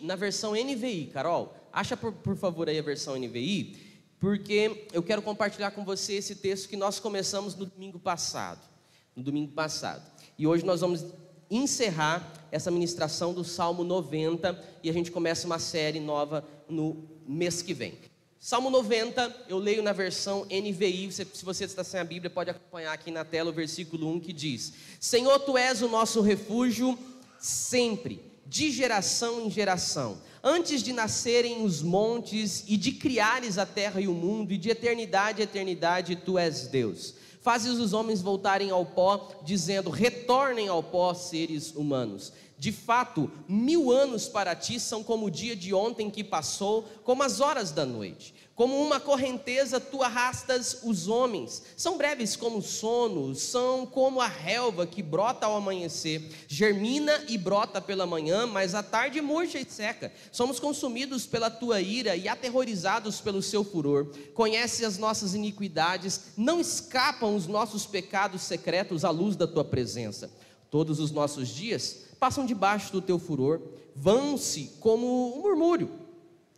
na versão NVI, Carol. Acha por favor aí a versão NVI, porque eu quero compartilhar com você esse texto que nós começamos no domingo passado. E hoje nós vamos encerrar essa ministração do Salmo 90 e a gente começa uma série nova no mês que vem. Salmo 90, eu leio na versão NVI, se você está sem a Bíblia, pode acompanhar aqui na tela o versículo 1 que diz: Senhor, Tu és o nosso refúgio sempre, de geração em geração. Antes de nascerem os montes e de criares a terra e o mundo, e de eternidade a eternidade, Tu és Deus. Fazes os homens voltarem ao pó, dizendo: retornem ao pó, seres humanos. De fato, 1000 anos para ti são como o dia de ontem que passou, como as horas da noite. Como uma correnteza tu arrastas os homens, são breves como o sono, são como a relva que brota ao amanhecer, germina e brota pela manhã, mas à tarde murcha e seca. Somos consumidos pela tua ira e aterrorizados pelo seu furor. Conhece as nossas iniquidades, não escapam os nossos pecados secretos à luz da tua presença. Todos os nossos dias passam debaixo do teu furor, vão-se como um murmúrio.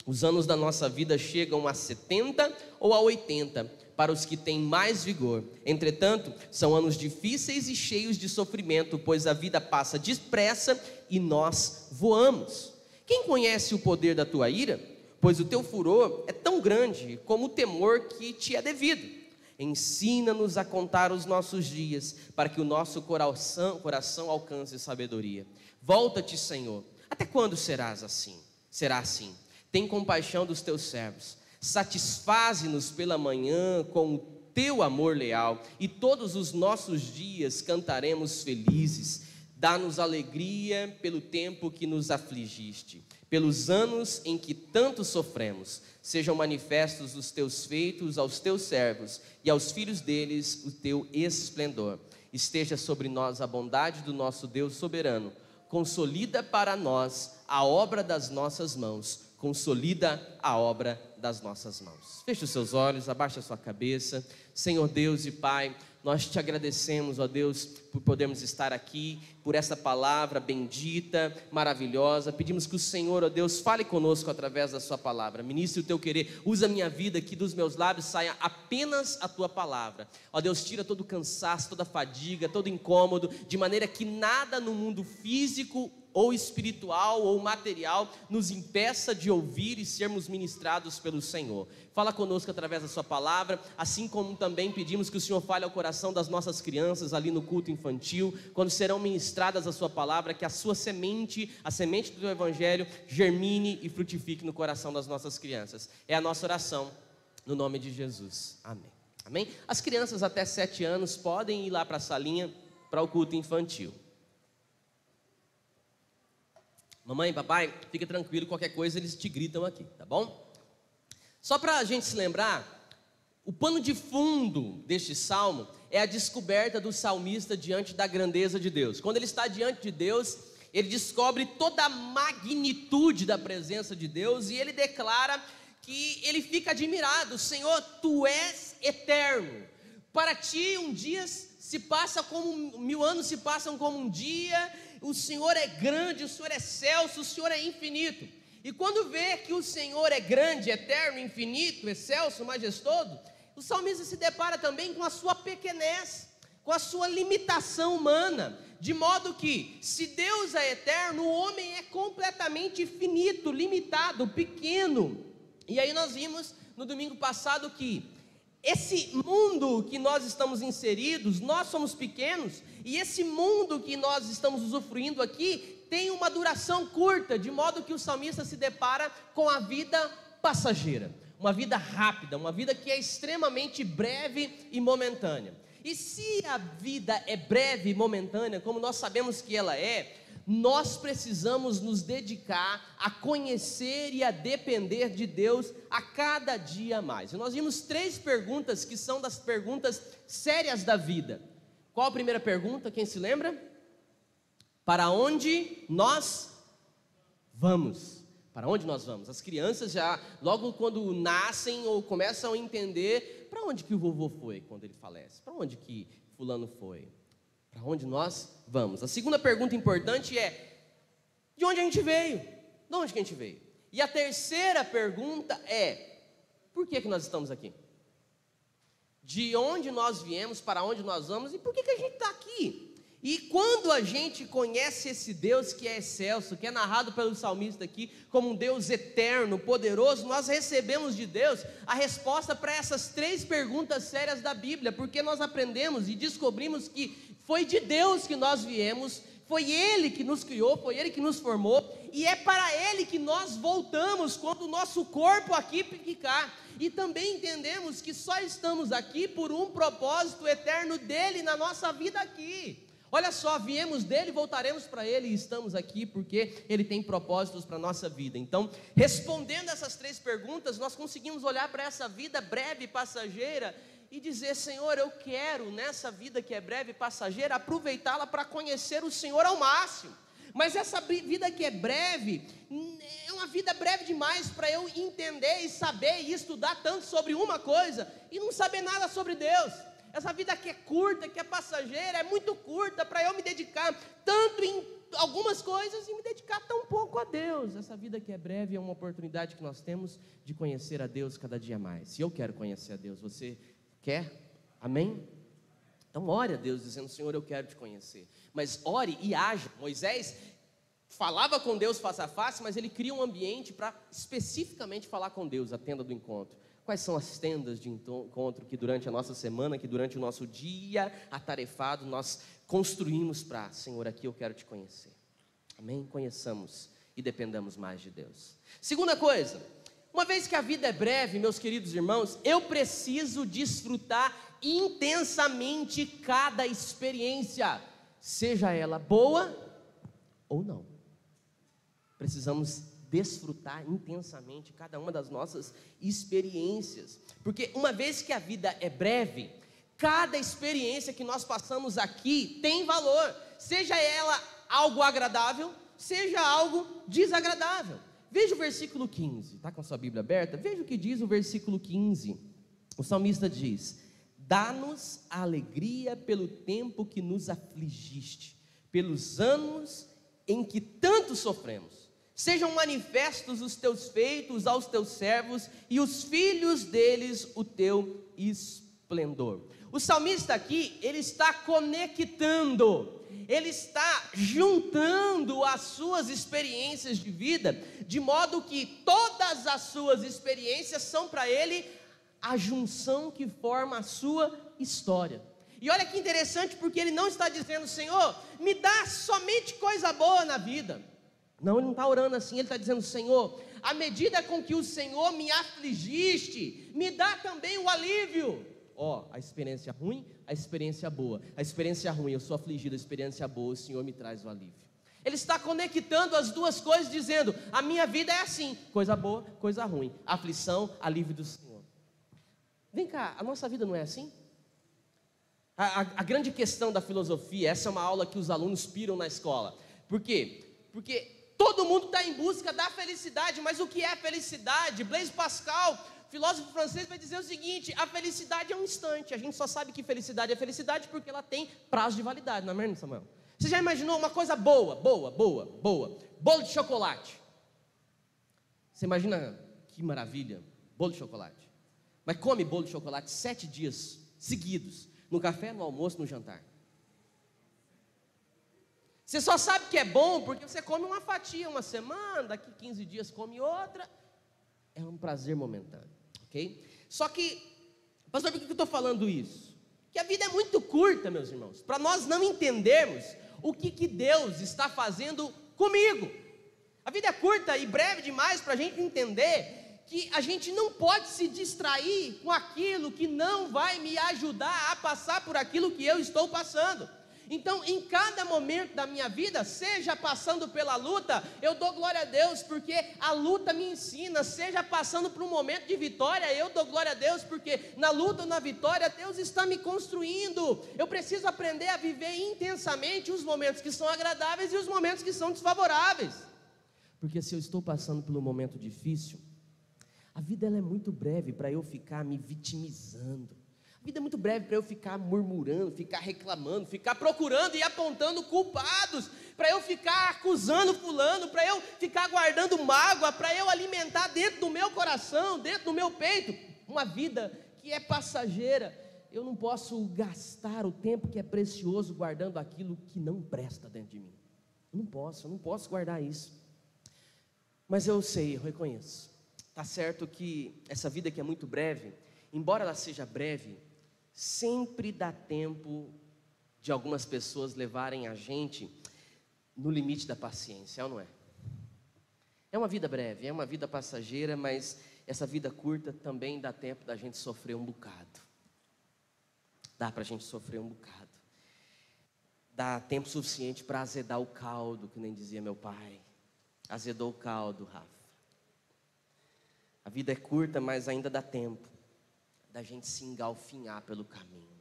Os anos da nossa vida chegam a 70 ou a 80, para os que têm mais vigor. Entretanto, são anos difíceis e cheios de sofrimento, pois a vida passa depressa e nós voamos. Quem conhece o poder da tua ira? Pois o teu furor é tão grande como o temor que te é devido. Ensina-nos a contar os nossos dias, para que o nosso coração alcance sabedoria. Volta-te, Senhor. Até quando será assim? Tem compaixão dos teus servos, satisfaze-nos pela manhã com o teu amor leal, e todos os nossos dias cantaremos felizes. Dá-nos alegria pelo tempo que nos afligiste, pelos anos em que tanto sofremos. Sejam manifestos os teus feitos aos teus servos, e aos filhos deles o teu esplendor. Esteja sobre nós a bondade do nosso Deus soberano. Consolida para nós a obra das nossas mãos. Consolida a obra das nossas mãos. Feche os seus olhos, abaixa a sua cabeça. Senhor Deus e Pai, nós te agradecemos, ó Deus, por podermos estar aqui, por essa palavra bendita, maravilhosa. Pedimos que o Senhor, ó Deus, fale conosco através da sua palavra. Ministre o teu querer, usa a minha vida, que dos meus lábios saia apenas a tua palavra. Ó Deus, tira todo o cansaço, toda a fadiga, todo incômodo, de maneira que nada no mundo físico ou espiritual ou material nos impeça de ouvir e sermos ministrados pelo Senhor. Fala conosco através da sua palavra, assim como também pedimos que o Senhor fale ao coração das nossas crianças ali no culto infantil, quando serão ministradas a sua palavra, que a sua semente, a semente do evangelho, germine e frutifique no coração das nossas crianças. É a nossa oração, no nome de Jesus. Amém. Amém? As crianças até 7 anos podem ir lá para a salinha, para o culto infantil. Mamãe, papai, fica tranquilo, qualquer coisa eles te gritam aqui, tá bom? Só para a gente se lembrar, o pano de fundo deste salmo é a descoberta do salmista diante da grandeza de Deus. Quando ele está diante de Deus, ele descobre toda a magnitude da presença de Deus e ele declara que ele fica admirado. Senhor, Tu és eterno. Para ti um dia se passa como 1000 anos se passam como um dia. O Senhor é grande, o Senhor é excelso, o Senhor é infinito. E quando vê que o Senhor é grande, eterno, infinito, excelso, majestoso, o salmista se depara também com a sua pequenez, com a sua limitação humana, de modo que, se Deus é eterno, o homem é completamente finito, limitado, pequeno. E aí nós vimos no domingo passado que esse mundo que nós estamos inseridos, nós somos pequenos, e esse mundo que nós estamos usufruindo aqui tem uma duração curta, de modo que o salmista se depara com a vida passageira, uma vida rápida, uma vida que é extremamente breve e momentânea. E se a vida é breve e momentânea, como nós sabemos que ela é, nós precisamos nos dedicar a conhecer e a depender de Deus a cada dia mais. E nós vimos 3 perguntas que são das perguntas sérias da vida. Qual a primeira pergunta? Quem se lembra? Para onde nós vamos? Para onde nós vamos? As crianças já, logo quando nascem ou começam a entender, para onde que o vovô foi quando ele falece? Para onde que fulano foi? Para onde nós vamos? A segunda pergunta importante é: de onde a gente veio? De onde que a gente veio? E a terceira pergunta é: por que nós estamos aqui? De onde nós viemos, para onde nós vamos e por que a gente está aqui? E quando a gente conhece esse Deus que é excelso, que é narrado pelo salmista aqui como um Deus eterno, poderoso, nós recebemos de Deus a resposta para essas 3 perguntas sérias da Bíblia, porque nós aprendemos e descobrimos que foi de Deus que nós viemos, foi Ele que nos criou, foi Ele que nos formou, e é para Ele que nós voltamos quando o nosso corpo aqui ficar. E também entendemos que só estamos aqui por um propósito eterno dEle na nossa vida aqui. Olha só, viemos dele, voltaremos para ele e estamos aqui porque ele tem propósitos para a nossa vida. Então, respondendo essas 3 perguntas, nós conseguimos olhar para essa vida breve e passageira e dizer: Senhor, eu quero nessa vida que é breve e passageira aproveitá-la para conhecer o Senhor ao máximo. Mas essa vida que é breve, é uma vida breve demais para eu entender e saber e estudar tanto sobre uma coisa e não saber nada sobre Deus. Essa vida que é curta, que é passageira, é muito curta para eu me dedicar tanto em algumas coisas e me dedicar tão pouco a Deus. Essa vida que é breve é uma oportunidade que nós temos de conhecer a Deus cada dia mais. E eu quero conhecer a Deus, você quer? Amém? Então ore a Deus dizendo: Senhor, eu quero te conhecer. Mas ore e haja. Moisés falava com Deus face a face, mas ele cria um ambiente para especificamente falar com Deus, a tenda do encontro. Quais são as tendas de encontro que durante a nossa semana, que durante o nosso dia atarefado, nós construímos para: Senhor, aqui eu quero te conhecer. Amém? Conheçamos e dependamos mais de Deus. Segunda coisa, uma vez que a vida é breve, meus queridos irmãos, eu preciso desfrutar intensamente cada experiência, seja ela boa ou não. Precisamos desfrutar intensamente cada uma das nossas experiências, porque uma vez que a vida é breve, cada experiência que nós passamos aqui tem valor, seja ela algo agradável, seja algo desagradável. Veja o versículo 15, está com a sua Bíblia aberta? Veja o que diz o versículo 15, o salmista diz: dá-nos a alegria pelo tempo que nos afligiste, pelos anos em que tanto sofremos. Sejam manifestos os teus feitos aos teus servos e os filhos deles o teu esplendor. O salmista aqui, ele está conectando, ele está juntando as suas experiências de vida, de modo que todas as suas experiências são para ele a junção que forma a sua história. E olha que interessante, porque ele não está dizendo: Senhor, me dá somente coisa boa na vida. Não, ele não está orando assim, ele está dizendo: Senhor, à medida com que o Senhor me afligiste, me dá também o alívio. A experiência ruim, a experiência boa. A experiência ruim, eu sou afligido, a experiência boa, o Senhor me traz o alívio. Ele está conectando as duas coisas, dizendo: a minha vida é assim, coisa boa, coisa ruim, aflição, alívio do Senhor. Vem cá, a nossa vida não é assim? A grande questão da filosofia, essa é uma aula que os alunos piram na escola. Por quê? Porque todo mundo está em busca da felicidade, mas o que é felicidade? Blaise Pascal, filósofo francês, vai dizer o seguinte: a felicidade é um instante. A gente só sabe que felicidade é felicidade porque ela tem prazo de validade, não é mesmo, Samuel? Você já imaginou uma coisa boa? Bolo de chocolate. Você imagina que maravilha, bolo de chocolate. Mas come bolo de chocolate 7 dias seguidos, no café, no almoço, no jantar. Você só sabe que é bom porque você come uma fatia uma semana, daqui 15 dias come outra. É um prazer momentâneo, ok? Só que, pastor, por que eu estou falando isso? Que a vida é muito curta, meus irmãos, para nós não entendermos o que Deus está fazendo comigo. A vida é curta e breve demais para a gente entender que a gente não pode se distrair com aquilo que não vai me ajudar a passar por aquilo que eu estou passando. Então, em cada momento da minha vida, seja passando pela luta, eu dou glória a Deus, porque a luta me ensina. Seja passando por um momento de vitória, eu dou glória a Deus, porque na luta ou na vitória, Deus está me construindo. Eu preciso aprender a viver intensamente os momentos que são agradáveis e os momentos que são desfavoráveis. Porque se eu estou passando por um momento difícil, a vida ela é muito breve para eu ficar me vitimizando. A vida é muito breve para eu ficar murmurando, ficar reclamando, ficar procurando e apontando culpados, para eu ficar acusando fulano, para eu ficar guardando mágoa, para eu alimentar dentro do meu coração, dentro do meu peito, uma vida que é passageira. Eu não posso gastar o tempo que é precioso guardando aquilo que não presta dentro de mim. Eu não posso guardar isso. Mas eu sei, eu reconheço. Está certo que essa vida que é muito breve, embora ela seja breve, sempre dá tempo de algumas pessoas levarem a gente no limite da paciência, é ou não é? É uma vida breve, é uma vida passageira, mas essa vida curta também dá tempo da gente sofrer um bocado. Dá para a gente sofrer um bocado. Dá tempo suficiente para azedar o caldo, que nem dizia meu pai. Azedou o caldo, Rafa. A vida é curta, mas ainda dá tempo da gente se engalfinhar pelo caminho.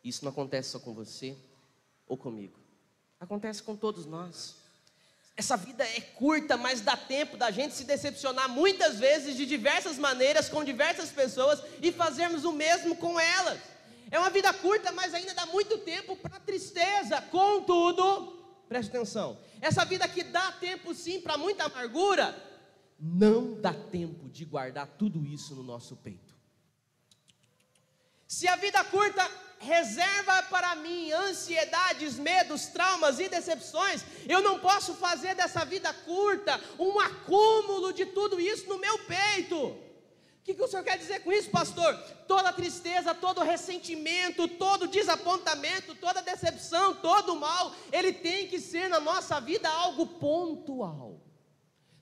Isso não acontece só com você ou comigo. Acontece com todos nós. Essa vida é curta, mas dá tempo da gente se decepcionar muitas vezes, de diversas maneiras, com diversas pessoas, e fazermos o mesmo com elas. É uma vida curta, mas ainda dá muito tempo para tristeza. Contudo, preste atenção, essa vida que dá tempo sim para muita amargura, não dá tempo de guardar tudo isso no nosso peito. Se a vida curta reserva para mim ansiedades, medos, traumas e decepções, eu não posso fazer dessa vida curta um acúmulo de tudo isso no meu peito. O que o senhor quer dizer com isso, pastor? Toda tristeza, todo ressentimento, todo desapontamento, toda decepção, todo mal, ele tem que ser na nossa vida algo pontual,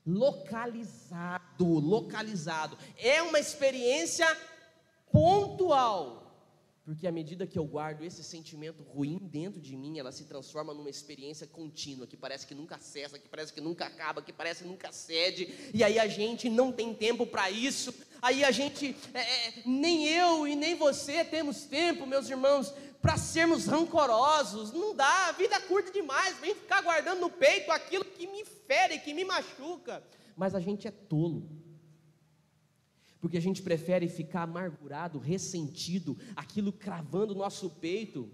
localizado. É uma experiência pontual. Porque à medida que eu guardo esse sentimento ruim dentro de mim, ela se transforma numa experiência contínua, que parece que nunca cessa, que parece que nunca acaba, que parece que nunca cede, e aí a gente não tem tempo para isso, aí a gente, nem eu e nem você temos tempo, meus irmãos, para sermos rancorosos. Não dá, a vida é curta demais, vem ficar guardando no peito aquilo que me fere, que me machuca, mas a gente é tolo. Porque a gente prefere ficar amargurado, ressentido, aquilo cravando o nosso peito,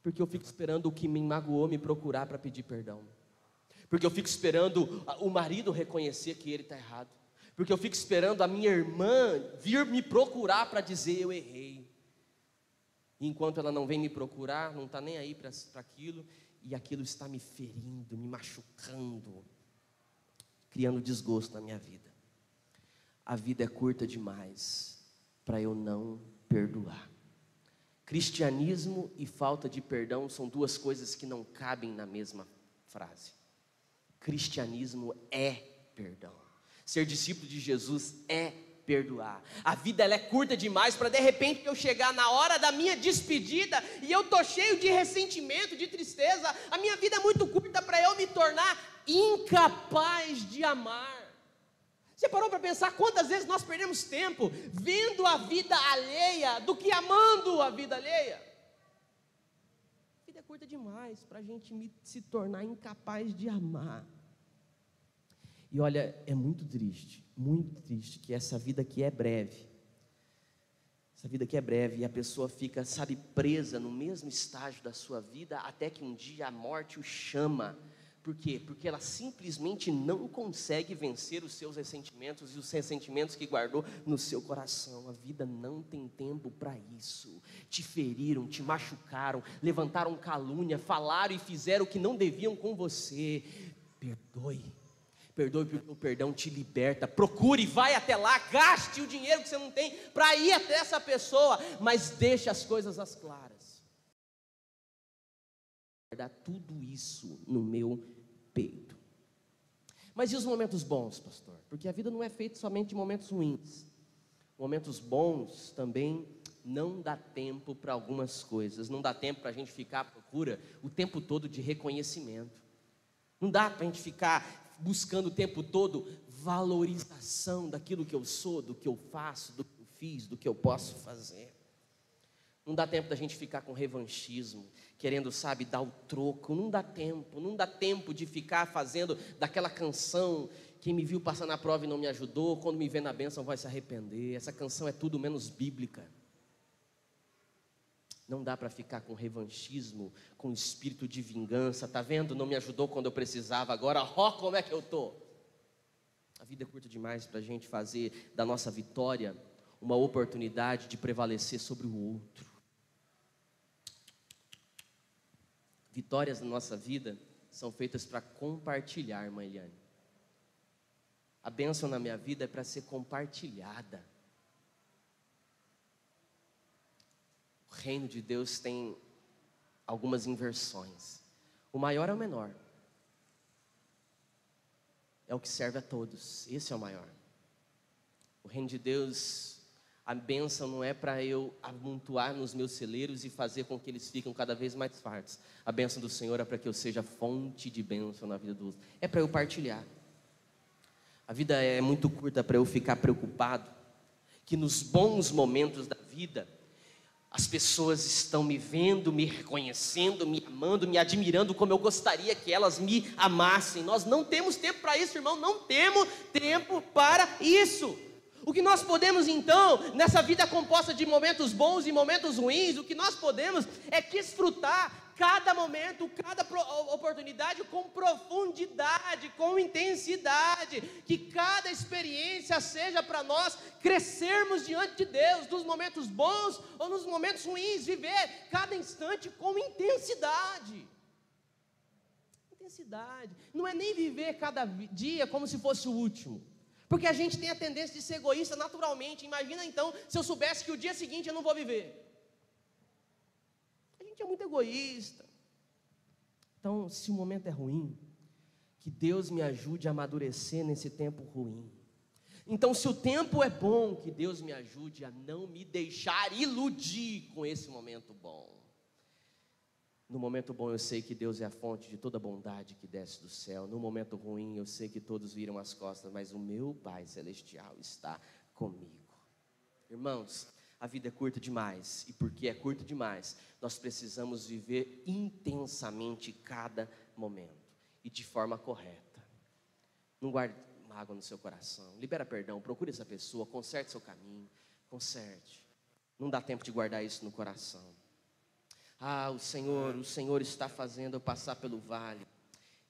porque eu fico esperando o que me magoou me procurar para pedir perdão, porque eu fico esperando o marido reconhecer que ele está errado, porque eu fico esperando a minha irmã vir me procurar para dizer eu errei, e enquanto ela não vem me procurar, não está nem aí para aquilo, e aquilo está me ferindo, me machucando, criando desgosto na minha vida. A vida é curta demais para eu não perdoar. Cristianismo e falta de perdão são duas coisas que não cabem na mesma frase. Cristianismo é perdão. Ser discípulo de Jesus é perdoar. A vida ela é curta demais para de repente eu chegar na hora da minha despedida e eu estou cheio de ressentimento, de tristeza. A minha vida é muito curta para eu me tornar incapaz de amar. Você parou para pensar quantas vezes nós perdemos tempo vendo a vida alheia do que amando a vida alheia? A vida é curta demais para a gente se tornar incapaz de amar. E olha, é muito triste que essa vida aqui é breve. Essa vida aqui é breve e a pessoa fica, sabe, presa no mesmo estágio da sua vida até que um dia a morte o chama. Por quê? Porque ela simplesmente não consegue vencer os seus ressentimentos e os ressentimentos que guardou no seu coração. A vida não tem tempo para isso. Te feriram, te machucaram, levantaram calúnia, falaram e fizeram o que não deviam com você. Perdoe porque o perdão te liberta. Procure, vai até lá, gaste o dinheiro que você não tem para ir até essa pessoa, mas deixe as coisas às claras. Guardar tudo isso no meu peito. Mas e os momentos bons, pastor? Porque a vida não é feita somente de momentos ruins. Momentos bons também não dá tempo para algumas coisas. Não dá tempo para a gente ficar à procura o tempo todo de reconhecimento. Não dá para a gente ficar buscando o tempo todo valorização daquilo que eu sou, do que eu faço, do que eu fiz, do que eu posso fazer. Não dá tempo da gente ficar com revanchismo, querendo, sabe, dar o troco. Não dá tempo de ficar fazendo daquela canção, quem me viu passar na prova e não me ajudou, quando me vê na bênção vai se arrepender. Essa canção é tudo menos bíblica. Não dá para ficar com revanchismo, com espírito de vingança. Tá vendo? Não me ajudou quando eu precisava, agora ó como é que eu tô. A vida é curta demais para a gente fazer da nossa vitória uma oportunidade de prevalecer sobre o outro. Vitórias na nossa vida são feitas para compartilhar, irmã Eliane. A bênção na minha vida é para ser compartilhada. O reino de Deus tem algumas inversões. O maior é o menor. É o que serve a todos. Esse é o maior. O reino de Deus, a bênção não é para eu amontoar nos meus celeiros e fazer com que eles fiquem cada vez mais fartos. A bênção do Senhor é para que eu seja fonte de bênção na vida do outro. É para eu partilhar. A vida é muito curta para eu ficar preocupado que nos bons momentos da vida as pessoas estão me vendo, me reconhecendo, me amando, me admirando como eu gostaria que elas me amassem. Nós não temos tempo para isso, irmão, não temos tempo para isso. O que nós podemos então, nessa vida composta de momentos bons e momentos ruins, o que nós podemos é desfrutar cada momento, cada oportunidade com profundidade, com intensidade, que cada experiência seja para nós crescermos diante de Deus, nos momentos bons ou nos momentos ruins, viver cada instante com intensidade. Intensidade, não é nem viver cada dia como se fosse o último, porque a gente tem a tendência de ser egoísta naturalmente. Imagina então, se eu soubesse que o dia seguinte eu não vou viver. A gente é muito egoísta. Então, se o momento é ruim, que Deus me ajude a amadurecer nesse tempo ruim. Então, se o tempo é bom, que Deus me ajude a não me deixar iludir com esse momento bom. No momento bom eu sei que Deus é a fonte de toda bondade que desce do céu. No momento ruim eu sei que todos viram as costas, mas o meu Pai Celestial está comigo. Irmãos, a vida é curta demais, e porque é curta demais, nós precisamos viver intensamente cada momento, e de forma correta. Não guarde mágoa no seu coração, libera perdão, procure essa pessoa, conserte seu caminho, conserte. Não dá tempo de guardar isso no coração. Ah, o Senhor está fazendo eu passar pelo vale.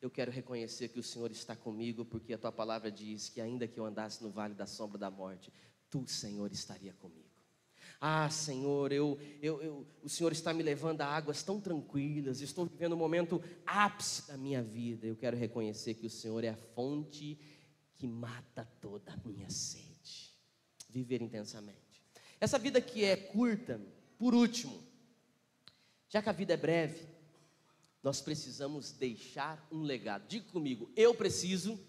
Eu quero reconhecer que o Senhor está comigo, porque a tua palavra diz que ainda que eu andasse no vale da sombra da morte, tu, Senhor, estaria comigo. Ah, Senhor, o Senhor está me levando a águas tão tranquilas, estou vivendo um momento ápice da minha vida. Eu quero reconhecer que o Senhor é a fonte que mata toda a minha sede. Viver intensamente. Essa vida que é curta, por último, já que a vida é breve, nós precisamos deixar um legado. Diga comigo, eu preciso.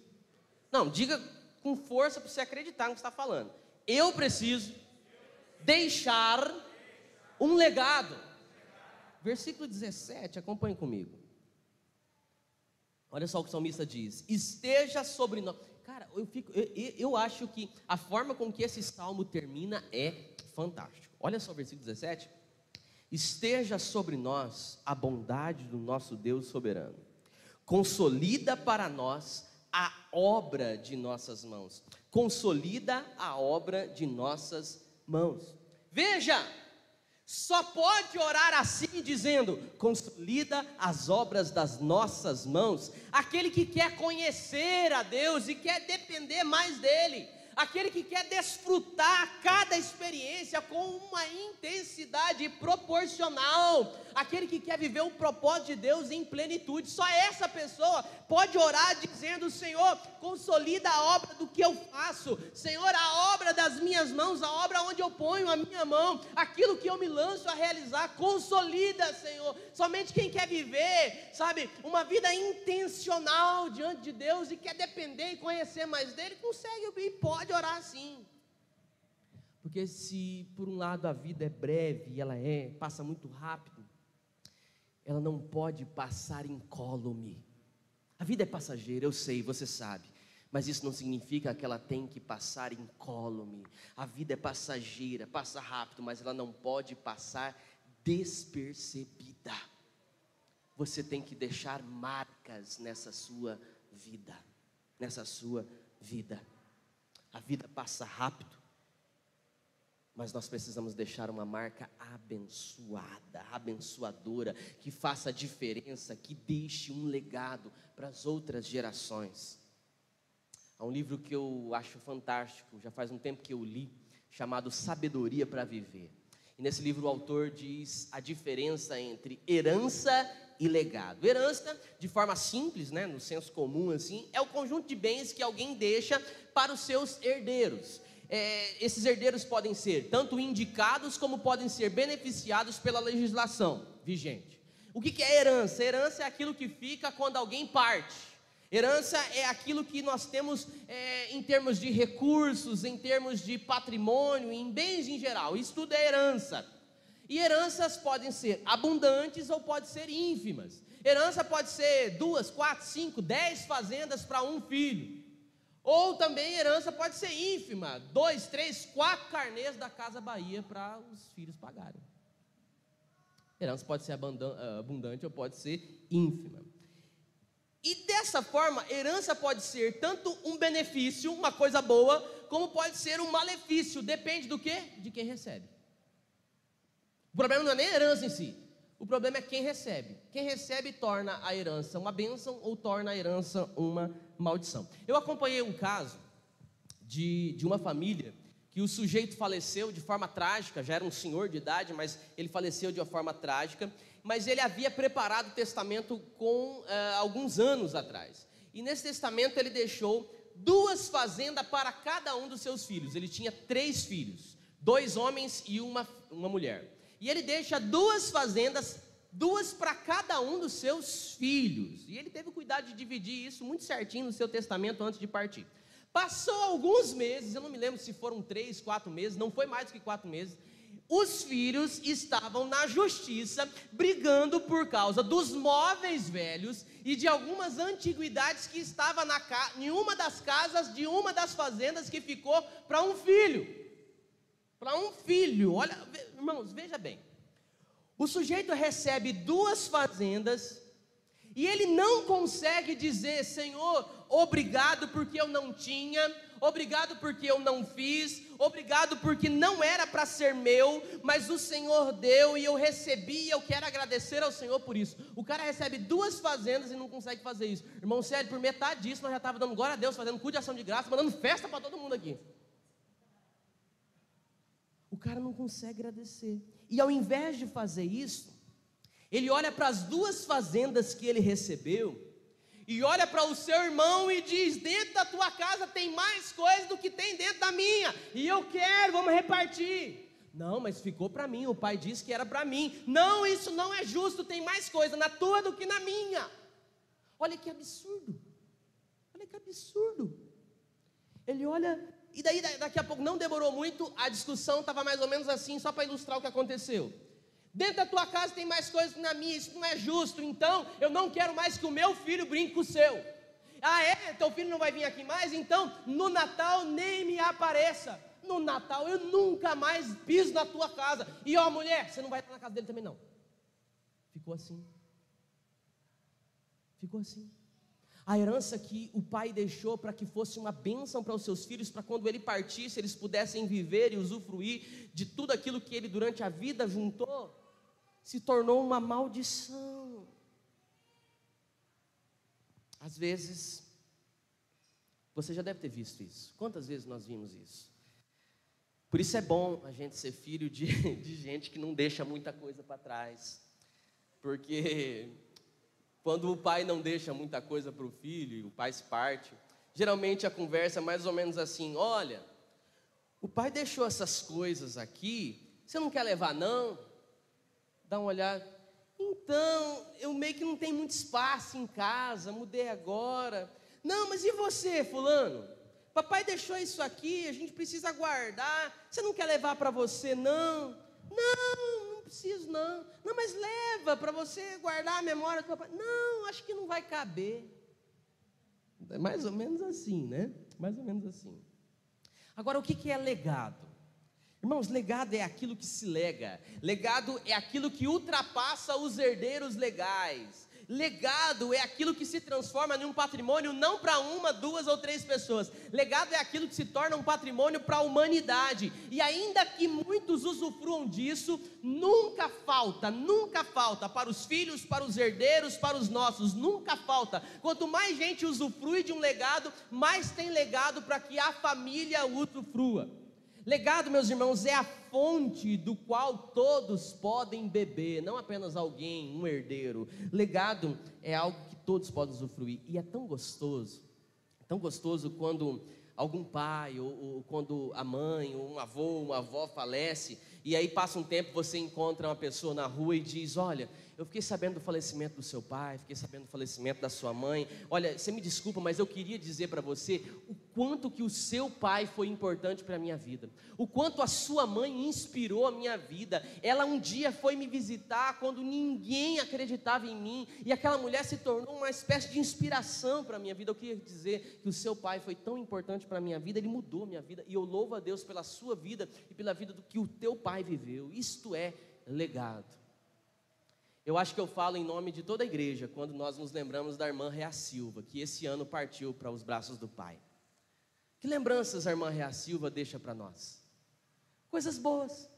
Não, diga com força para você acreditar no que está falando. Eu preciso deixar um legado. Versículo 17, acompanhe comigo. Olha só o que o salmista diz: esteja sobre nós. Cara, eu acho que a forma com que esse salmo termina é fantástico. Olha só o versículo 17. Esteja sobre nós a bondade do nosso Deus soberano. Consolida para nós a obra de nossas mãos. Consolida a obra de nossas mãos. Veja, só pode orar assim, dizendo: consolida as obras das nossas mãos, aquele que quer conhecer a Deus e quer depender mais dele, aquele que quer desfrutar cada experiência com uma intensidade proporcional, aquele que quer viver o propósito de Deus em plenitude. Só essa pessoa pode orar dizendo: Senhor, consolida a obra do que eu faço, Senhor, a obra das minhas mãos, a obra onde eu ponho a minha mão, aquilo que eu me lanço a realizar, consolida, Senhor. Somente quem quer viver, sabe, uma vida intencional diante de Deus e quer depender e conhecer mais dele, consegue e pode orar assim. Porque se por um lado a vida é breve e ela passa muito rápido, ela não pode passar incólume. A vida é passageira, eu sei, você sabe, mas isso não significa que ela tem que passar incólume. A vida é passageira, passa rápido, mas ela não pode passar despercebida. Você tem que deixar marcas nessa sua vida, nessa sua vida. A vida passa rápido, mas nós precisamos deixar uma marca abençoada, abençoadora, que faça a diferença, que deixe um legado para as outras gerações. Há um livro que eu acho fantástico, já faz um tempo que eu li, chamado Sabedoria para Viver. E nesse livro o autor diz a diferença entre herança e legado. Herança, de forma simples, né, no senso comum assim, é o conjunto de bens que alguém deixa para os seus herdeiros. Esses herdeiros podem ser tanto indicados como podem ser beneficiados pela legislação vigente. O que é herança? Herança é aquilo que fica quando alguém parte. Herança é aquilo que nós temos em termos de recursos, em termos de patrimônio, em bens em geral. Isso tudo é herança. E heranças podem ser abundantes ou podem ser ínfimas. Herança pode ser 2, 4, 5, 10 fazendas para um filho. Ou também herança pode ser ínfima, 2, 3, 4 carnês da Casa Bahia para os filhos pagarem. Herança pode ser abundante ou pode ser ínfima. E dessa forma, herança pode ser tanto um benefício, uma coisa boa, como pode ser um malefício, depende do quê? De quem recebe. O problema não é nem a herança em si, o problema é quem recebe. Quem recebe torna a herança uma bênção ou torna a herança uma maldição. Eu acompanhei um caso de uma família que o sujeito faleceu de forma trágica, já era um senhor de idade, mas ele faleceu de uma forma trágica, mas ele havia preparado o testamento com alguns anos atrás. E nesse testamento ele deixou 2 fazendas para cada um dos seus filhos. Ele tinha 3 filhos, 2 homens e uma mulher. E ele deixa 2 fazendas, 2 para cada um dos seus filhos. E ele teve o cuidado de dividir isso muito certinho no seu testamento antes de partir. Passou alguns meses, eu não me lembro se foram 3, 4 meses, não foi mais do que 4 meses. Os filhos estavam na justiça, brigando por causa dos móveis velhos e de algumas antiguidades que estavam em uma das casas de uma das fazendas que ficou para um filho. Para um filho, olha, irmãos, veja bem. O sujeito recebe 2 fazendas e ele não consegue dizer: Senhor, obrigado porque eu não tinha, obrigado porque eu não fiz, obrigado porque não era para ser meu, mas o Senhor deu e eu recebi e eu quero agradecer ao Senhor por isso. O cara recebe 2 fazendas e não consegue fazer isso. Irmão, sério, por metade disso nós já estávamos dando glória a Deus, fazendo culto de ação de graça, mandando festa para todo mundo aqui. O cara não consegue agradecer. E ao invés de fazer isso, ele olha para as 2 fazendas que ele recebeu e olha para o seu irmão e diz: dentro da tua casa tem mais coisa do que tem dentro da minha, e eu quero, vamos repartir. Não, mas ficou para mim, o pai disse que era para mim. Não, isso não é justo, tem mais coisa na tua do que na minha. Olha que absurdo. Olha que absurdo. Ele olha, e daí daqui a pouco, não demorou muito, a discussão estava mais ou menos assim, só para ilustrar o que aconteceu. Dentro da tua casa tem mais coisas que na minha, isso não é justo, então eu não quero mais que o meu filho brinque com o seu. Ah é? Teu filho não vai vir aqui mais? Então no Natal nem me apareça. No Natal eu nunca mais piso na tua casa. E ó, mulher, você não vai estar na casa dele também não. Ficou assim. Ficou assim. A herança que o pai deixou para que fosse uma bênção para os seus filhos, para quando ele partisse, eles pudessem viver e usufruir de tudo aquilo que ele durante a vida juntou, se tornou uma maldição. Às vezes, você já deve ter visto isso. Quantas vezes nós vimos isso? Por isso é bom a gente ser filho de gente que não deixa muita coisa para trás. Porque quando o pai não deixa muita coisa para o filho e o pai se parte, geralmente a conversa é mais ou menos assim: olha, o pai deixou essas coisas aqui, você não quer levar não? Dá uma olhada. Então, eu meio que não tenho muito espaço em casa, mudei agora. Não, mas e você, fulano? Papai deixou isso aqui, a gente precisa guardar. Você não quer levar para você, não? Não preciso, não. Não, mas leva para você guardar a memória do papai. Não, acho que não vai caber. É mais ou menos assim, né? Mais ou menos assim. Agora, o que é legado? Irmãos, legado é aquilo que se lega. Legado é aquilo que ultrapassa os herdeiros legais. Legado é aquilo que se transforma em um patrimônio não para uma, duas ou três pessoas. Legado é aquilo que se torna um patrimônio para a humanidade. E ainda que muitos usufruam disso, nunca falta para os filhos, para os herdeiros, para os nossos, nunca falta. Quanto mais gente usufrui de um legado, mais tem legado para que a família usufrua. Legado, meus irmãos, é a fonte do qual todos podem beber, não apenas alguém, um herdeiro. Legado é algo que todos podem usufruir, e é tão gostoso quando algum pai, ou quando a mãe, ou um avô, uma avó falece, e aí passa um tempo, você encontra uma pessoa na rua e diz: olha, eu fiquei sabendo do falecimento do seu pai, fiquei sabendo do falecimento da sua mãe, olha, você me desculpa, mas eu queria dizer para você o quanto que o seu pai foi importante para a minha vida, o quanto a sua mãe inspirou a minha vida. Ela um dia foi me visitar quando ninguém acreditava em mim, e aquela mulher se tornou uma espécie de inspiração para a minha vida. Eu queria dizer que o seu pai foi tão importante para a minha vida, ele mudou a minha vida, e eu louvo a Deus pela sua vida e pela vida do que o teu pai viveu. Isto é legado. Eu acho que eu falo em nome de toda a igreja quando nós nos lembramos da irmã Rea Silva, que esse ano partiu para os braços do Pai. Que lembranças a irmã Rea Silva deixa para nós? Coisas boas.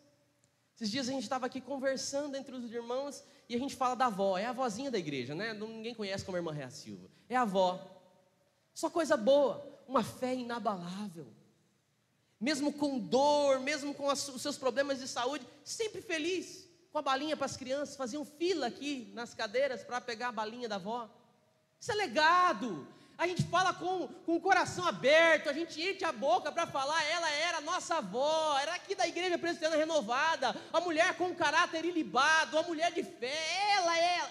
Esses dias a gente estava aqui conversando entre os irmãos e a gente fala da avó, é a vozinha da igreja, né? Ninguém conhece como a irmã Rea Silva, é a avó. Só coisa boa, uma fé inabalável. Mesmo com dor, mesmo com os seus problemas de saúde, sempre feliz. Com a balinha para as crianças, faziam fila aqui nas cadeiras para pegar a balinha da avó. Isso é legado. A gente fala com o coração aberto, a gente enche a boca para falar. Ela era nossa avó, era aqui da igreja presbiteriana renovada, a mulher com caráter ilibado, a mulher de fé.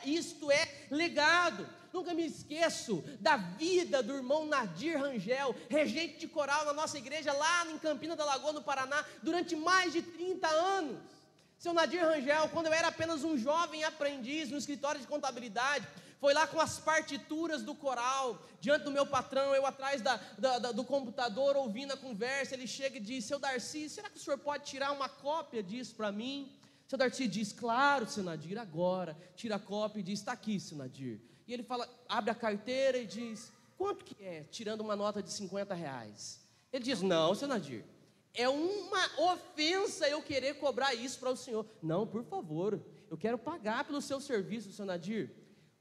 Isto é legado. Nunca me esqueço da vida do irmão Nadir Rangel, regente de coral na nossa igreja lá em Campina da Lagoa, no Paraná, durante mais de 30 anos. Seu Nadir Rangel, quando eu era apenas um jovem aprendiz no escritório de contabilidade, foi lá com as partituras do coral, diante do meu patrão, eu atrás do computador, ouvindo a conversa. Ele chega e diz: seu Darcy, será que o senhor pode tirar uma cópia disso para mim? Seu Darcy diz: claro, seu Nadir, agora. Tira a cópia e diz: está aqui, seu Nadir. E ele fala, abre a carteira e diz: quanto que é? Tirando uma nota de R$50. Ele diz: não, seu Nadir, é uma ofensa eu querer cobrar isso para o senhor. Não, por favor, eu quero pagar pelo seu serviço, seu Nadir.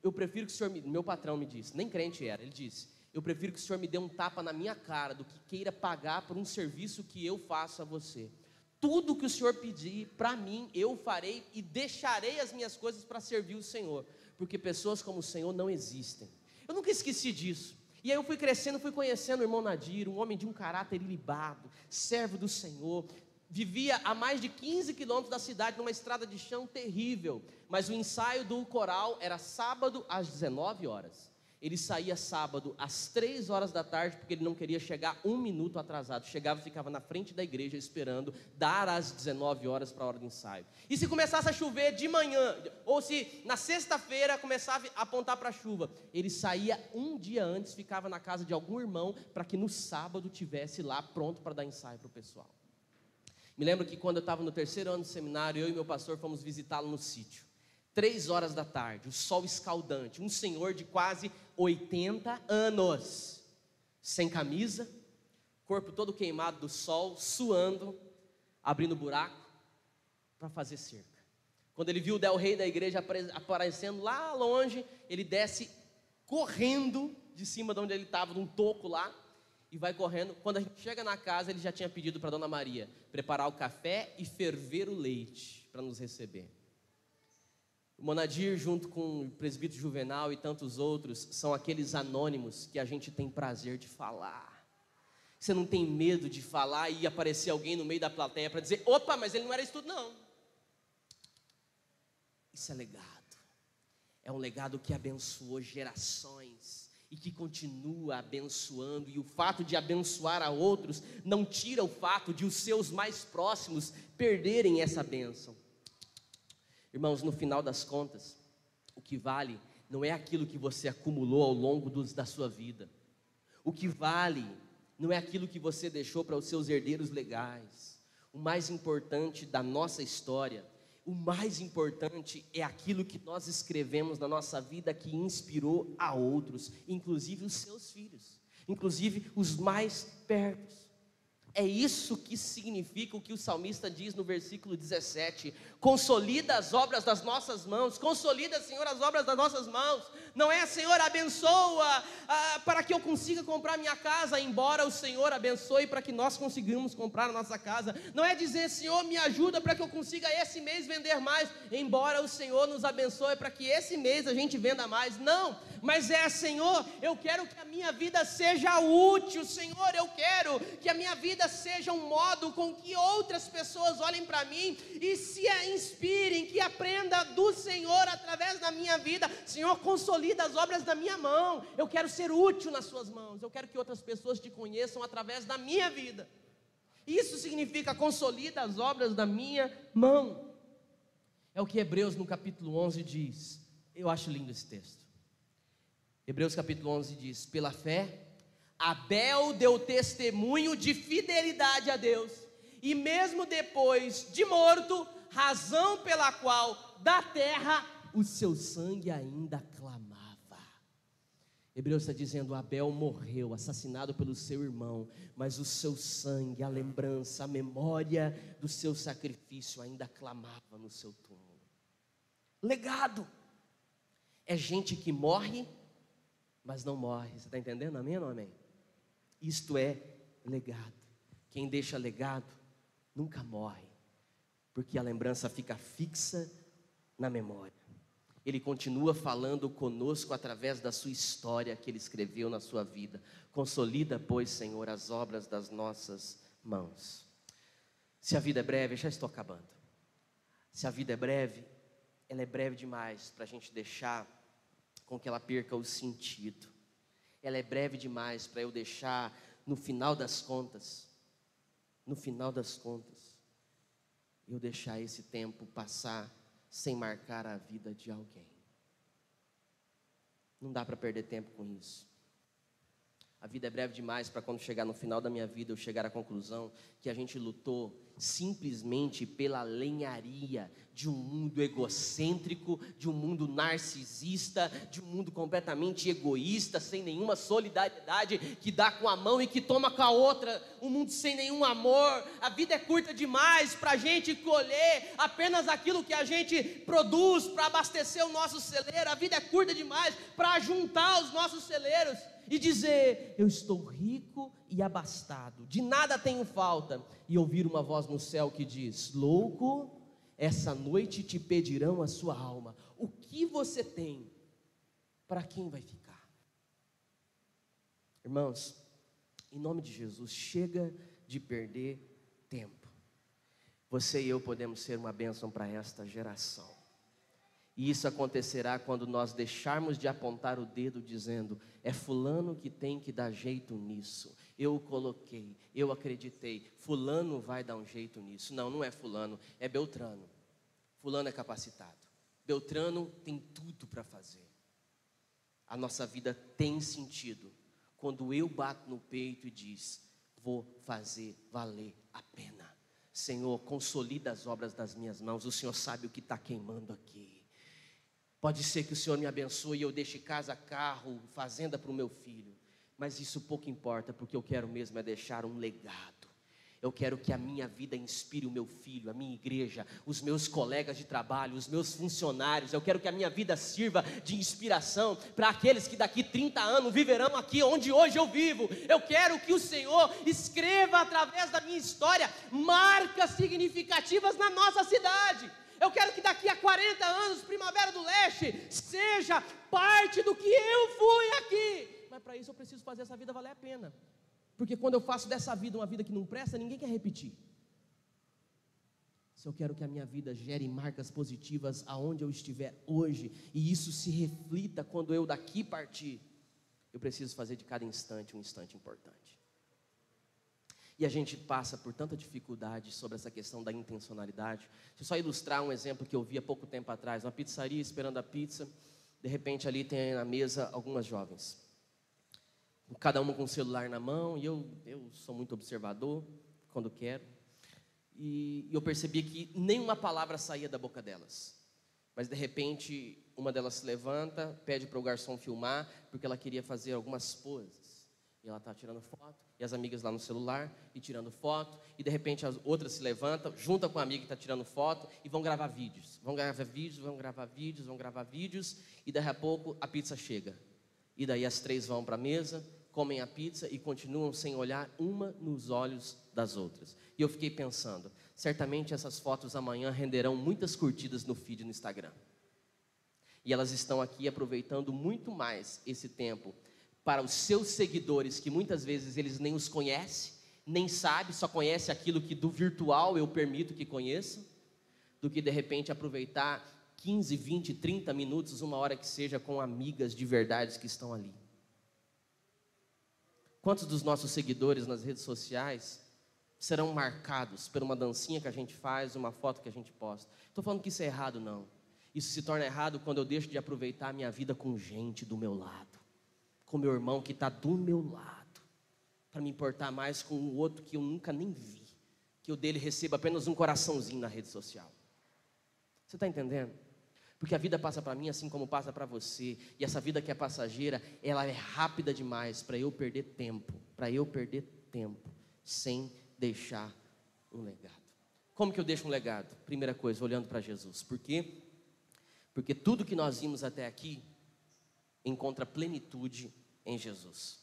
Eu prefiro que o senhor meu patrão me disse, nem crente era, ele disse: eu prefiro que o senhor me dê um tapa na minha cara do que queira pagar por um serviço que eu faço a você. Tudo que o senhor pedir para mim, eu farei e deixarei as minhas coisas para servir o Senhor, porque pessoas como o Senhor não existem. Eu nunca esqueci disso. E aí eu fui crescendo, fui conhecendo o irmão Nadir, um homem de um caráter ilibado, servo do Senhor. Vivia a mais de 15 quilômetros da cidade, numa estrada de chão terrível. Mas o ensaio do coral era sábado às 19 horas. Ele saía sábado às 3 horas da tarde, porque ele não queria chegar 1 minuto atrasado. Chegava e ficava na frente da igreja esperando dar às 19 horas para a hora do ensaio. E se começasse a chover de manhã, ou se na sexta-feira começava a apontar para a chuva, ele saía um dia antes, ficava na casa de algum irmão, para que no sábado tivesse lá pronto para dar ensaio para o pessoal. Me lembro que quando eu estava no 3º ano do seminário, eu e meu pastor fomos visitá-lo no sítio. 3 horas da tarde, o sol escaldante, um senhor de quase 80 anos, sem camisa, corpo todo queimado do sol, suando, abrindo buraco para fazer cerca. Quando ele viu o Del Rey da igreja aparecendo lá longe, ele desce correndo de cima de onde ele estava, num toco lá, e vai correndo. Quando a gente chega na casa, ele já tinha pedido para a Dona Maria preparar o café e ferver o leite para nos receber. O Monadir, junto com o presbítero Juvenal e tantos outros, são aqueles anônimos que a gente tem prazer de falar. Você não tem medo de falar e aparecer alguém no meio da plateia para dizer: opa, mas ele não era isso tudo, não. Isso é legado. É um legado que abençoou gerações e que continua abençoando. E o fato de abençoar a outros não tira o fato de os seus mais próximos perderem essa bênção. Irmãos, no final das contas, o que vale não é aquilo que você acumulou ao longo da sua vida. O que vale não é aquilo que você deixou para os seus herdeiros legais. O mais importante da nossa história o mais importante é aquilo que nós escrevemos na nossa vida que inspirou a outros, inclusive os seus filhos, inclusive os mais perto. É isso que significa o que o salmista diz no versículo 17: consolida as obras das nossas mãos, consolida, Senhor, as obras das nossas mãos. Não é, Senhor, abençoa para que eu consiga comprar minha casa, embora o Senhor abençoe para que nós consigamos comprar a nossa casa. Não é dizer, Senhor, me ajuda para que eu consiga esse mês vender mais, embora o Senhor nos abençoe para que esse mês a gente venda mais. Não, mas é, Senhor, eu quero que a minha vida seja útil, Senhor, eu quero que a minha vida seja um modo com que outras pessoas olhem para mim e se inspirem, que aprenda do Senhor através da minha vida. Senhor, consolida as obras da minha mão. Eu quero ser útil nas suas mãos. Eu quero que outras pessoas te conheçam através da minha vida. Isso significa consolida as obras da minha mão. É o que Hebreus no capítulo 11 diz. Eu acho lindo esse texto. Hebreus capítulo 11 diz: pela fé Abel deu testemunho de fidelidade a Deus, e mesmo depois de morto, razão pela qual da terra o seu sangue ainda clamava. Hebreus está dizendo: Abel morreu, assassinado pelo seu irmão, mas o seu sangue, a lembrança, a memória do seu sacrifício ainda clamava no seu túmulo. Legado é gente que morre, mas não morre. Você está entendendo? Amém ou não amém? Isto é legado. Quem deixa legado nunca morre, porque a lembrança fica fixa na memória. Ele continua falando conosco através da sua história que ele escreveu na sua vida. Consolida, pois, Senhor, as obras das nossas mãos. Se a vida é breve, já estou acabando. Se a vida é breve, ela é breve demais para a gente deixar com que ela perca o sentido. Ela é breve demais para eu deixar, no final das contas, eu deixar esse tempo passar sem marcar a vida de alguém. Não dá para perder tempo com isso. A vida é breve demais para quando chegar no final da minha vida eu chegar à conclusão que a gente lutou simplesmente pela lenharia de um mundo egocêntrico, de um mundo narcisista, de um mundo completamente egoísta, sem nenhuma solidariedade, que dá com a mão e que toma com a outra, um mundo sem nenhum amor. A vida é curta demais para a gente colher apenas aquilo que a gente produz para abastecer o nosso celeiro. A vida é curta demais para juntar os nossos celeiros e dizer: eu estou rico e abastado, de nada tenho falta, e ouvir uma voz no céu que diz: louco, essa noite te pedirão a sua alma. O que você tem, para quem vai ficar? Irmãos, em nome de Jesus, chega de perder tempo. Você e eu podemos ser uma bênção para esta geração. E isso acontecerá quando nós deixarmos de apontar o dedo dizendo: é fulano que tem que dar jeito nisso, eu o coloquei, eu acreditei, fulano vai dar um jeito nisso. Não, não é fulano, é Beltrano. Fulano é capacitado, Beltrano tem tudo para fazer. A nossa vida tem sentido quando eu bato no peito e diz: vou fazer valer a pena. Senhor, consolida as obras das minhas mãos. O Senhor sabe o que está queimando aqui. Pode ser que o Senhor me abençoe e eu deixe casa, carro, fazenda para o meu filho, mas isso pouco importa, porque eu quero mesmo é deixar um legado. Eu quero que a minha vida inspire o meu filho, a minha igreja, os meus colegas de trabalho, os meus funcionários. Eu quero que a minha vida sirva de inspiração para aqueles que daqui 30 anos viverão aqui onde hoje eu vivo. Eu quero que o Senhor escreva através da minha história marcas significativas na nossa cidade. Eu quero que daqui a 40 anos, Primavera do Leste seja parte do que eu fui aqui. Mas para isso eu preciso fazer essa vida valer a pena. Porque quando eu faço dessa vida uma vida que não presta, ninguém quer repetir. Se eu quero que a minha vida gere marcas positivas aonde eu estiver hoje, e isso se reflita quando eu daqui partir, eu preciso fazer de cada instante um instante importante. E a gente passa por tanta dificuldade sobre essa questão da intencionalidade. Deixa eu só ilustrar um exemplo que eu vi há pouco tempo atrás. Uma pizzaria esperando a pizza. De repente ali tem na mesa algumas jovens. Cada uma com o celular na mão. E eu sou muito observador quando quero. e eu percebi que nenhuma palavra saía da boca delas. Mas de repente, uma delas se levanta, pede para o garçom filmar, porque ela queria fazer algumas poses. E ela está tirando foto, e as amigas lá no celular, e tirando foto. E de repente, as outras se levantam, junta com a amiga que está tirando foto, e vão gravar vídeos. Vão gravar vídeos, vão gravar vídeos, vão gravar vídeos. E daqui a pouco, a pizza chega. E daí as três vão para a mesa, comem a pizza e continuam sem olhar uma nos olhos das outras. E eu fiquei pensando, certamente essas fotos amanhã renderão muitas curtidas no feed no Instagram. E elas estão aqui aproveitando muito mais esse tempo para os seus seguidores, que muitas vezes eles nem os conhecem, nem sabem, só conhecem aquilo que do virtual eu permito que conheçam, do que de repente aproveitar 15, 20, 30 minutos, uma hora que seja, com amigas de verdade que estão ali. Quantos dos nossos seguidores nas redes sociais serão marcados por uma dancinha que a gente faz, uma foto que a gente posta? Estou falando que isso é errado, não. Isso se torna errado quando eu deixo de aproveitar a minha vida com gente do meu lado, com meu irmão que está do meu lado, para me importar mais com o outro que eu nunca nem vi, que o dele receba apenas um coraçãozinho na rede social. Você está entendendo? Porque a vida passa para mim assim como passa para você. E essa vida que é passageira, ela é rápida demais para eu perder tempo. Sem deixar um legado. Como que eu deixo um legado? Primeira coisa, olhando para Jesus. Por quê? Porque tudo que nós vimos até aqui encontra plenitude em Jesus.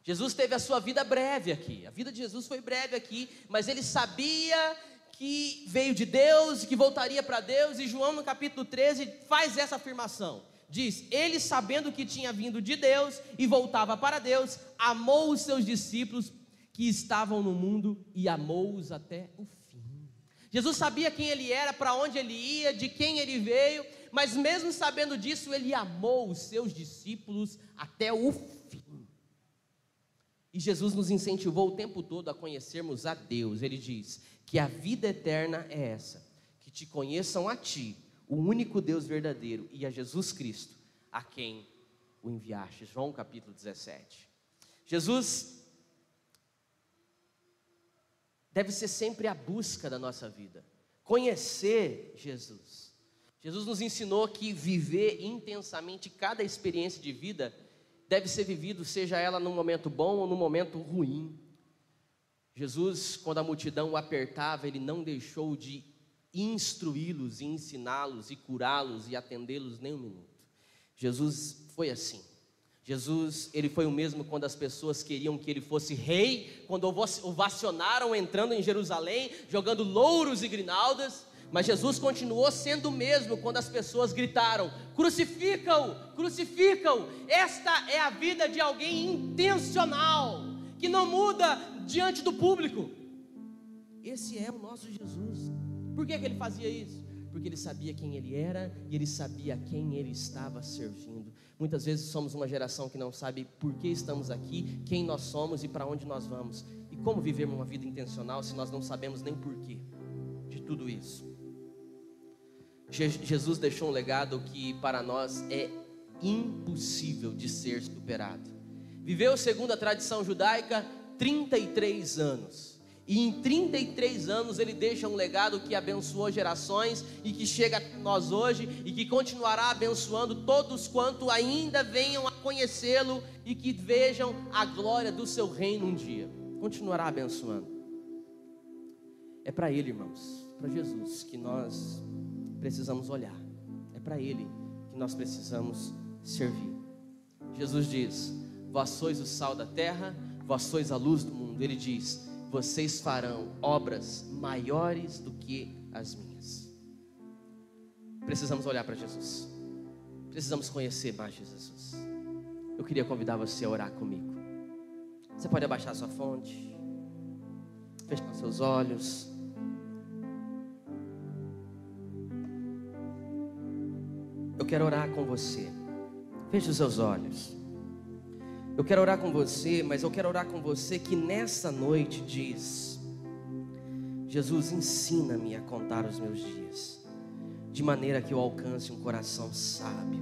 Jesus teve a sua vida breve aqui. A vida de Jesus foi breve aqui, mas ele sabia que veio de Deus e que voltaria para Deus. E João no capítulo 13 faz essa afirmação. Diz, ele sabendo que tinha vindo de Deus e voltava para Deus, amou os seus discípulos que estavam no mundo e amou-os até o fim. Jesus sabia quem ele era, para onde ele ia, de quem ele veio, mas mesmo sabendo disso, ele amou os seus discípulos até o fim. E Jesus nos incentivou o tempo todo a conhecermos a Deus. Ele diz que a vida eterna é essa, que te conheçam a ti, o único Deus verdadeiro, e a Jesus Cristo, a quem o enviaste. João capítulo 17. Jesus deve ser sempre a busca da nossa vida, conhecer Jesus. Jesus nos ensinou que viver intensamente cada experiência de vida deve ser vivido, seja ela num momento bom ou num momento ruim. Jesus, quando a multidão o apertava, ele não deixou de instruí-los, e ensiná-los, e curá-los, e atendê-los nem um minuto. Jesus foi assim. Jesus, ele foi o mesmo quando as pessoas queriam que ele fosse rei, quando ovacionaram entrando em Jerusalém, jogando louros e grinaldas. Mas Jesus continuou sendo o mesmo quando as pessoas gritaram, crucifica-o, crucifica-o. Esta é a vida de alguém intencional, que não muda diante do público. Esse é o nosso Jesus. Por que ele fazia isso? Porque ele sabia quem ele era e ele sabia a quem ele estava servindo. Muitas vezes somos uma geração que não sabe por que estamos aqui, quem nós somos e para onde nós vamos. E como viver uma vida intencional se nós não sabemos nem o porquê de tudo isso. Jesus deixou um legado que para nós é impossível de ser superado. Viveu segundo a tradição judaica 33 anos. E em 33 anos ele deixa um legado que abençoou gerações e que chega a nós hoje e que continuará abençoando todos quanto ainda venham a conhecê-lo e que vejam a glória do seu reino um dia. Continuará abençoando. É para ele, irmãos, para Jesus que nós precisamos olhar. É para ele que nós precisamos servir. Jesus diz, vós sois o sal da terra, vós sois a luz do mundo. Ele diz, vocês farão obras maiores do que as minhas. Precisamos olhar para Jesus. Precisamos conhecer mais Jesus. Eu queria convidar você a orar comigo. Você pode abaixar sua fonte, fechar seus olhos. Eu quero orar com você. Feche os seus olhos. Eu quero orar com você, mas eu quero orar com você que nessa noite diz: Jesus, ensina-me a contar os meus dias, de maneira que eu alcance um coração sábio.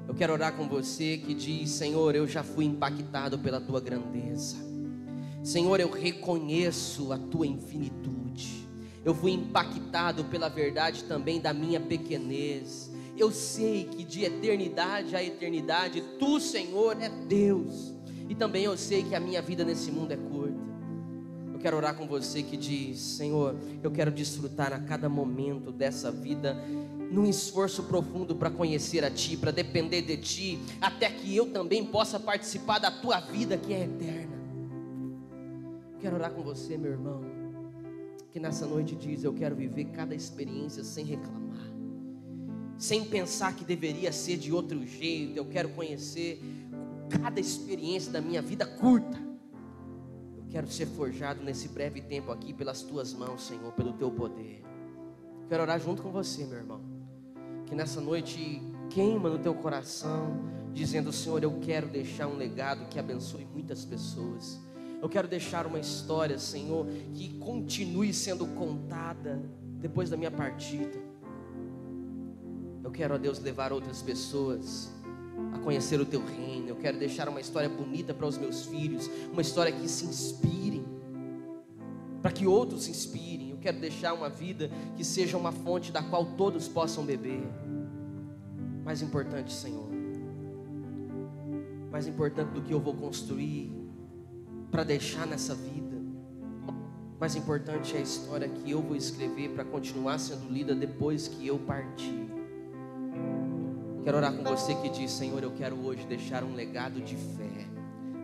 Eu quero orar com você que diz: Senhor, eu já fui impactado pela Tua grandeza. Senhor, eu reconheço a Tua infinitude. Eu fui impactado pela verdade também da minha pequenez. Eu sei que de eternidade a eternidade, Tu, Senhor, é Deus. E também eu sei que a minha vida nesse mundo é curta. Eu quero orar com você que diz: Senhor, eu quero desfrutar a cada momento dessa vida num esforço profundo para conhecer a Ti, para depender de Ti, até que eu também possa participar da Tua vida que é eterna. Eu quero orar com você, meu irmão, que nessa noite diz: eu quero viver cada experiência sem reclamar, sem pensar que deveria ser de outro jeito. Eu quero conhecer cada experiência da minha vida curta. Eu quero ser forjado nesse breve tempo aqui pelas Tuas mãos, Senhor, pelo Teu poder. Quero orar junto com você, meu irmão, que nessa noite queima no teu coração, dizendo: Senhor, eu quero deixar um legado que abençoe muitas pessoas. Eu quero deixar uma história, Senhor, que continue sendo contada depois da minha partida. Eu quero, ó Deus, levar outras pessoas a conhecer o Teu reino. Eu quero deixar uma história bonita para os meus filhos, uma história que se inspirem, para que outros se inspirem. Eu quero deixar uma vida que seja uma fonte da qual todos possam beber. Mais importante, Senhor, mais importante do que eu vou construir para deixar nessa vida, mais importante é a história que eu vou escrever para continuar sendo lida depois que eu partir. Quero orar com você que diz: Senhor, eu quero hoje deixar um legado de fé,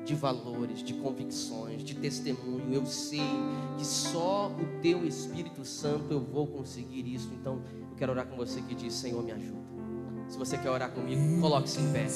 de valores, de convicções, de testemunho. Eu sei que só o Teu Espírito Santo eu vou conseguir isso. Então eu quero orar com você que diz: Senhor, me ajuda. Se você quer orar comigo, coloque-se em pé.